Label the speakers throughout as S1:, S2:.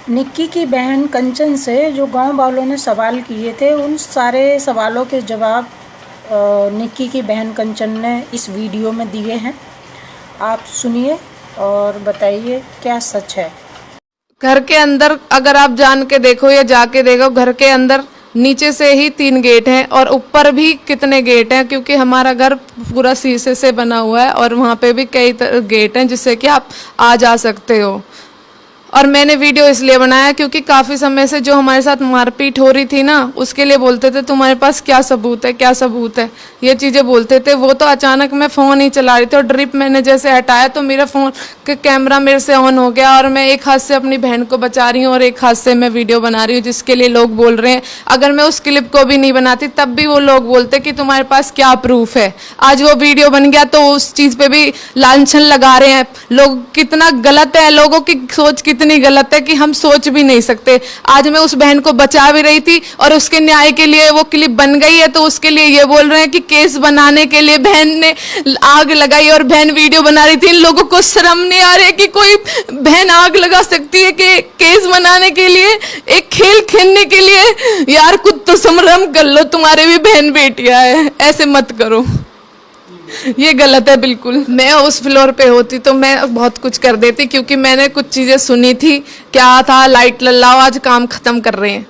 S1: निक्की की बहन कंचन से जो गांव वालों ने सवाल किए थे, उन सारे सवालों के जवाब निक्की की बहन कंचन ने इस वीडियो में दिए हैं। आप सुनिए और बताइए क्या सच है।
S2: घर के अंदर अगर आप जान के देखो या जाके देखो, घर के अंदर नीचे से ही 3 गेट हैं और ऊपर भी कितने गेट हैं, क्योंकि हमारा घर पूरा शीशे से बना हुआ है और वहाँ पे भी कई गेट हैं जिससे कि आप आ जा सकते हो। और मैंने वीडियो इसलिए बनाया क्योंकि काफ़ी समय से जो हमारे साथ मारपीट हो रही थी ना, उसके लिए बोलते थे तुम्हारे पास क्या सबूत है, क्या सबूत है, ये चीज़ें बोलते थे। वो तो अचानक मैं फ़ोन ही चला रही थी और ड्रिप मैंने जैसे हटाया तो मेरा फ़ोन का कैमरा मेरे से ऑन हो गया और मैं एक हाथ से अपनी बहन को बचा रही हूँ और एक हाथ से मैं वीडियो बना रही हूँ, जिसके लिए लोग बोल रहे हैं अगर मैं उस क्लिप को भी नहीं बनाती तब भी वो लोग बोलते कि तुम्हारे पास क्या प्रूफ है। आज वो वीडियो बन गया तो उस चीज़ पे भी लांछन लगा रहे हैं लोग। कितना गलत है, लोगों की सोच कितनी गलत है कि हम सोच भी नहीं सकते। आज मैं उस बहन को बचा भी रही थी और उसके न्याय के लिए वो क्लिप बन गई है, तो उसके लिए ये बोल रहे हैं कि केस बनाने के लिए बहन ने आग लगाई और बहन वीडियो बना रही थी। इन लोगों को शर्म नहीं आ रही है कि कोई बहन आग लगा सकती है कि केस बनाने के लिए, एक खेल खेलने के लिए। यार कुछ तो संभ्रम कर लो, तुम्हारे भी बहन बेटियां है, ऐसे मत करो, ये गलत है बिल्कुल। मैं उस फ्लोर पे होती तो मैं बहुत कुछ कर देती, क्योंकि मैंने कुछ चीजें सुनी थी। क्या था, लाइट लल्लाओ आज काम खत्म कर रहे हैं।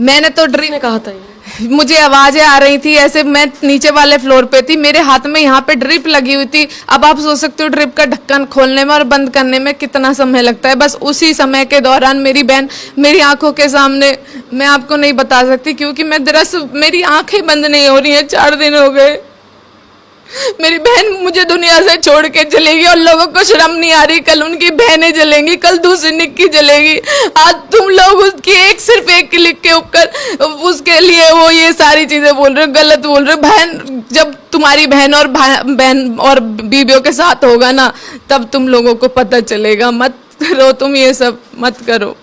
S2: मैंने तो ड्रिप कहा था, मुझे आवाजें आ रही थी ऐसे। मैं नीचे वाले फ्लोर पे थी, मेरे हाथ में यहाँ पे ड्रिप लगी हुई थी। अब आप सोच सकते हो ड्रिप का ढक्कन खोलने में और बंद करने में कितना समय लगता है। बस उसी समय के दौरान मेरी बहन मेरी आंखों के सामने, मैं आपको नहीं बता सकती क्योंकि मैं दरअसल मेरी आंखें बंद नहीं हो रही है। 4 दिन हो गए, मेरी बहन मुझे दुनिया से छोड़ के चलेगी और लोगों को शर्म नहीं आ रही। कल उनकी बहनें जलेंगी, कल दूसरी निक्की जलेगी। आज तुम लोग उसकी सिर्फ एक क्लिक के ऊपर उसके लिए वो ये सारी चीजें बोल रहे हो, गलत बोल रहे हो। बहन, जब तुम्हारी बहन और बीबियों के साथ होगा ना, तब तुम लोगों को पता चलेगा। मत करो तुम ये सब, मत करो।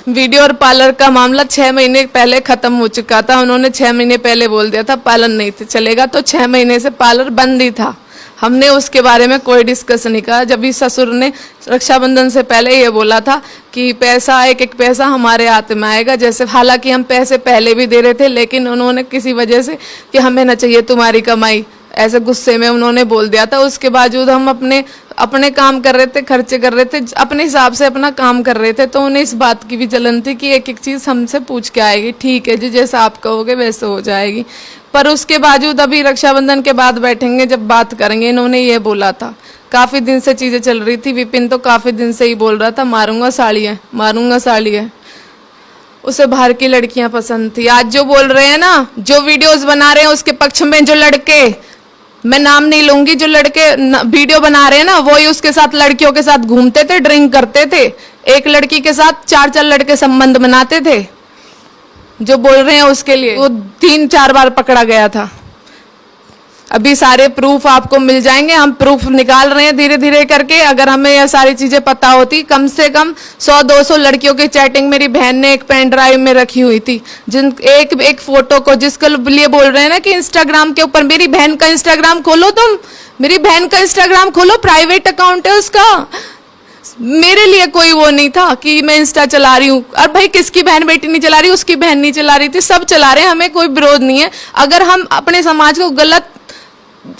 S2: वीडियो और पार्लर का मामला 6 महीने पहले खत्म हो चुका था। उन्होंने 6 महीने पहले बोल दिया था पार्लर नहीं चलेगा, तो 6 महीने से पार्लर बंद ही था। हमने उसके बारे में कोई डिस्कस नहीं करा। जब भी ससुर ने रक्षाबंधन से पहले ये बोला था कि पैसा एक एक पैसा हमारे हाथ में आएगा, जैसे हालांकि हम पैसे पहले भी दे रहे थे, लेकिन उन्होंने किसी वजह से कि हमें ना चाहिए तुम्हारी कमाई, ऐसे गुस्से में उन्होंने बोल दिया था। उसके बावजूद हम अपने काम कर रहे थे, खर्चे कर रहे थे, अपने हिसाब से अपना काम कर रहे थे। तो उन्हें इस बात की भी जलन थी कि एक एक चीज़ हमसे पूछ के आएगी। ठीक है जी, जैसा आप कहोगे वैसे हो जाएगी। पर उसके बावजूद अभी रक्षाबंधन के बाद बैठेंगे, जब बात करेंगे। इन्होंने ये बोला था, काफ़ी दिन से चीज़ें चल रही थी। विपिन तो काफ़ी दिन से ही बोल रहा था मारूंगा साड़ी है, मारूंगा साड़ी है। उसे बाहर की लड़कियां पसंद थी। आज जो बोल रहे हैं ना, जो वीडियोस बना रहे हैं उसके पक्ष में जो लड़के, मैं नाम नहीं लूंगी, जो लड़के वीडियो बना रहे हैं ना, वो ही उसके साथ लड़कियों के साथ घूमते थे, ड्रिंक करते थे। एक लड़की के साथ 4-4 लड़के संबंध बनाते थे। जो बोल रहे हैं उसके लिए वो 3-4 बार पकड़ा गया था। अभी सारे प्रूफ आपको मिल जाएंगे। हम प्रूफ निकाल रहे हैं धीरे धीरे करके। अगर हमें यह सारी चीजें पता होती, कम से कम 100-200 लड़कियों की चैटिंग मेरी बहन ने एक पेन ड्राइव में रखी हुई थी, जिन एक फोटो को, जिसके लिए बोल रहे हैं ना कि इंस्टाग्राम के ऊपर, मेरी बहन का इंस्टाग्राम खोलो तुम, मेरी बहन का इंस्टाग्राम खोलो, प्राइवेट अकाउंट है उसका। मेरे लिए कोई वो नहीं था कि मैं इंस्टा चला रही हूँ। और भाई किसकी बहन बेटी नहीं चला रही, उसकी बहन नहीं चला रही थी, सब चला रहे हैं, हमें कोई विरोध नहीं है। अगर हम अपने समाज को गलत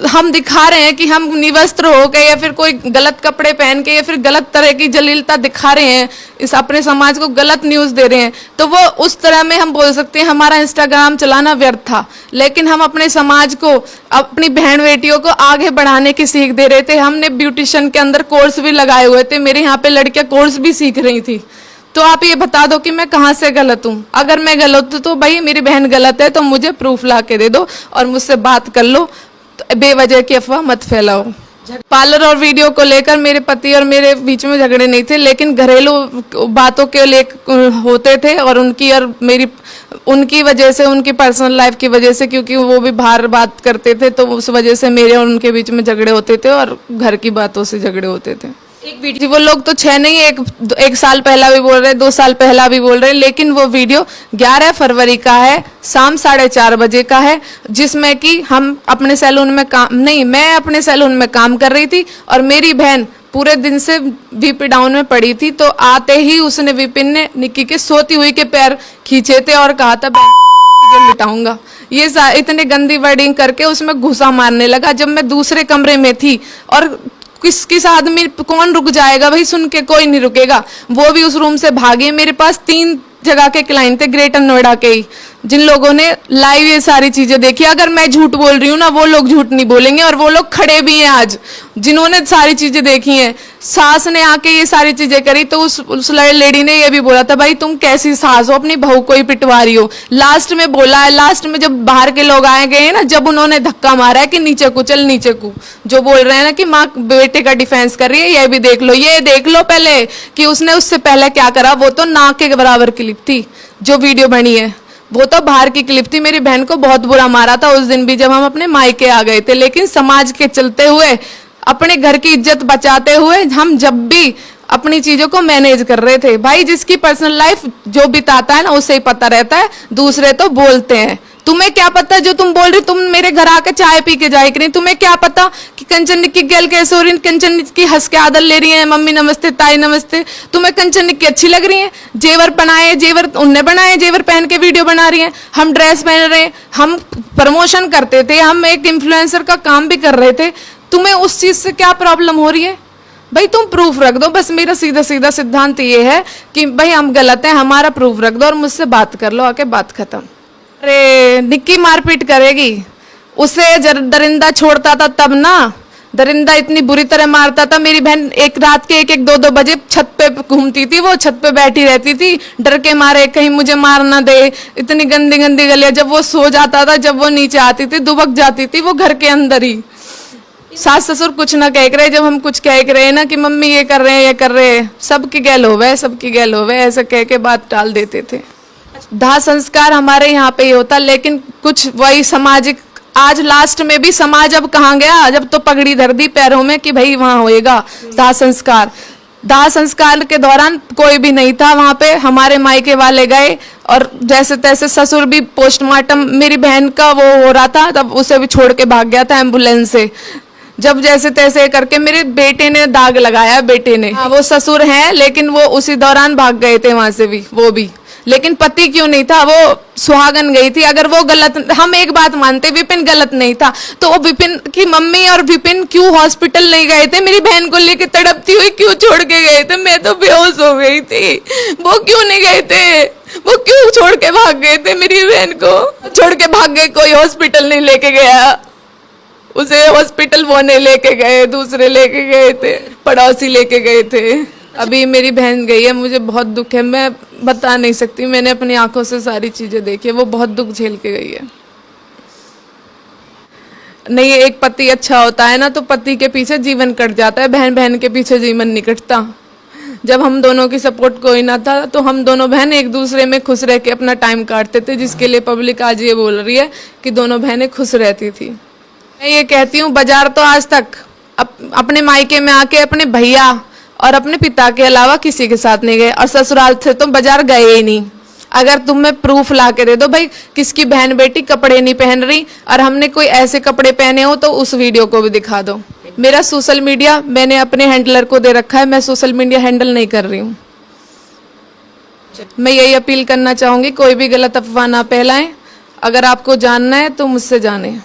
S2: हम दिखा रहे हैं कि हम निवस्त्र हो गए या फिर कोई गलत कपड़े पहन के या फिर गलत तरह की जलीलता दिखा रहे हैं, इस अपने समाज को गलत न्यूज़ दे रहे हैं, तो वो उस तरह में हम बोल सकते हैं हमारा इंस्टाग्राम चलाना व्यर्थ था। लेकिन हम अपने समाज को, अपनी बहन बेटियों को आगे बढ़ाने की सीख दे रहे थे। हमने ब्यूटिशियन के अंदर कोर्स भी लगाए हुए थे। मेरे यहाँ पे लड़कियां कोर्स भी सीख रही थी। तो आप ये बता दो कि मैं कहाँ से गलत हूँ। अगर मैं गलत हूँ तो भाई मेरी बहन गलत है तो मुझे प्रूफ ला के दे दो और मुझसे बात कर लो। बेवजह की अफवाह मत फैलाओ। पार्लर और वीडियो को लेकर मेरे पति और मेरे बीच में झगड़े नहीं थे, लेकिन घरेलू बातों के ले होते थे और उनकी वजह से, उनकी पर्सनल लाइफ की वजह से, क्योंकि वो भी बाहर बात करते थे, तो उस वजह से मेरे और उनके बीच में झगड़े होते थे और घर की बातों से झगड़े होते थे। एक वीडियो, वो लोग तो 6 नहीं, एक साल पहला भी बोल रहे, 2 साल पहला भी बोल रहे, लेकिन वो वीडियो 11 फरवरी का है, शाम 4:30 बजे का है, जिसमें कि हम अपने सैलून में मैं अपने सैलून में काम कर रही थी और मेरी बहन पूरे दिन से वीपी डाउन में पड़ी थी, तो आते ही उसने विपिन ने निक्की के सोती हुई के पैर खींचे थे और कहा था जो लिटाऊंगा। ये इतने गंदी वर्डिंग करके उसमें घुसा मारने लगा। जब मैं दूसरे कमरे में थी और किस आदमी कौन रुक जाएगा भाई, सुन के कोई नहीं रुकेगा। वो भी उस रूम से भागे। मेरे पास 3 जगह के क्लाइंट थे ग्रेटर नोएडा के ही, जिन लोगों ने लाइव ये सारी चीजें देखी। अगर मैं झूठ बोल रही हूँ ना, वो लोग झूठ नहीं बोलेंगे, और वो लोग खड़े भी हैं आज जिन्होंने सारी चीजें देखी हैं। सास ने आके ये सारी चीजें करी तो उस लेडी ने ये भी बोला था, भाई तुम कैसी सास हो, अपनी बहू को ही पिटवा रही हो। लास्ट में बोला है, लास्ट में जब बाहर के लोग आए गए ना, जब उन्होंने धक्का मारा है कि नीचे को चल, नीचे को, जो बोल रहे हैं ना कि माँ बेटे का डिफेंस कर रही है, ये भी देख लो, ये देख लो पहले कि उसने उससे पहले क्या करा। वो तो नाक के बराबर क्लिप थी जो वीडियो बनी है, वो तो बाहर की क्लिप थी। मेरी बहन को बहुत बुरा मारा था उस दिन भी जब हम अपने मायके आ गए थे, लेकिन समाज के चलते हुए, अपने घर की इज्जत बचाते हुए हम जब भी अपनी चीजों को मैनेज कर रहे थे। भाई जिसकी पर्सनल लाइफ जो बिताता है ना, उसे ही पता रहता है, दूसरे तो बोलते हैं। तुम्हें क्या पता जो तुम बोल रही, तुम मेरे घर आके चाय पी के जाए कि नहीं, तुम्हें क्या पता कि कंचन निक्की गैल कैसे हो रही, कंचन निक्की हंस के आदर ले रही है, मम्मी नमस्ते, ताई नमस्ते, तुम्हें कंचन निक्की अच्छी लग रही है, जेवर बनाए, जेवर उनने बनाए, जेवर पहन के वीडियो बना रही है, हम ड्रेस पहन रहे हैं, हम प्रमोशन करते थे, हम एक इन्फ्लुएंसर का काम भी कर रहे थे, तुम्हें उस चीज से क्या प्रॉब्लम हो रही है? भाई तुम प्रूफ रख दो। बस मेरा सीधा सीधा सिद्धांत ये है कि भाई हम गलत हैं, हमारा प्रूफ रख दो और मुझसे बात कर लो, आके बात खत्म। अरे निक्की मारपीट करेगी, उसे दरिंदा छोड़ता था तब ना, दरिंदा इतनी बुरी तरह मारता था। मेरी बहन एक रात के 1-1, 2-2 बजे छत पे घूमती थी, वो छत पे बैठी रहती थी डर के मारे कहीं मुझे मार ना दे। इतनी गंदी गंदी गलियां, जब वो सो जाता था, जब वो नीचे आती थी, दुबक जाती थी वो घर के अंदर ही। सास ससुर कुछ ना कह रहे, जब हम कुछ कह रहे ना कि मम्मी ये कर रहे हैं, ये कर रहे हैं, सबकी गैल होवे, सबकी गैल होवे, ऐसे कह के बात टाल देते थे। दाह संस्कार हमारे यहाँ पे ही होता, लेकिन कुछ वही सामाजिक, आज लास्ट में भी समाज अब कहाँ गया, जब तो पगड़ी धर दी पैरों में कि भाई वहां होएगा दाह संस्कार। दाह संस्कार के दौरान कोई भी नहीं था वहां पे, हमारे मायके वाले गए और जैसे तैसे ससुर भी पोस्टमार्टम, मेरी बहन का वो हो रहा था तब उसे भी छोड़ के भाग गया था एम्बुलेंस से। जब जैसे तैसे करके मेरे बेटे ने दाग लगाया, बेटे ने, वो ससुर हैं लेकिन वो उसी दौरान भाग गए थे वहां से भी, वो भी। लेकिन पति क्यों नहीं था, वो सुहागन गई थी। अगर वो गलत, हम एक बात मानते विपिन गलत नहीं था, तो वो विपिन की मम्मी और विपिन क्यों हॉस्पिटल नहीं गए थे? मेरी बहन को लेके तड़पती हुई क्यों छोड़ के गए थे? मैं तो बेहोश हो गई थी, वो क्यों नहीं गए थे? वो क्यों छोड़ के भाग गए थे? मेरी बहन को छोड़ के भाग गए, कोई हॉस्पिटल नहीं लेके गया उसे, हॉस्पिटल वो नहीं लेके गए, दूसरे लेके गए थे, पड़ोसी लेके गए थे। अभी मेरी बहन गई है, मुझे बहुत दुख है, मैं बता नहीं सकती, मैंने अपनी आंखों से सारी चीजें देखी है, वो बहुत दुख झेल के गई है। नहीं, एक पति अच्छा होता है ना तो पति के पीछे जीवन कट जाता है, बहन बहन के पीछे जीवन नहीं कटता। जब हम दोनों की सपोर्ट कोई ना था तो हम दोनों बहन एक दूसरे में खुश रह के अपना टाइम काटते थे, जिसके लिए पब्लिक आज ये बोल रही है कि दोनों बहनें खुश रहती थी। मैं ये कहती हूँ, बाजार तो आज तक अपने मायके में आके अपने भैया और अपने पिता के अलावा किसी के साथ नहीं गए, और ससुराल से तो बाजार गए ही नहीं। अगर तुम्हें प्रूफ ला के दे दो भाई किसकी बहन बेटी कपड़े नहीं पहन रही और हमने कोई ऐसे कपड़े पहने हो, तो उस वीडियो को भी दिखा दो। मेरा सोशल मीडिया मैंने अपने हैंडलर को दे रखा है, मैं सोशल मीडिया हैंडल नहीं कर रही हूँ। मैं यही अपील करना चाहूंगी, कोई भी गलत अफवाह ना फैलाएं। अगर आपको जानना है तो मुझसे जाने।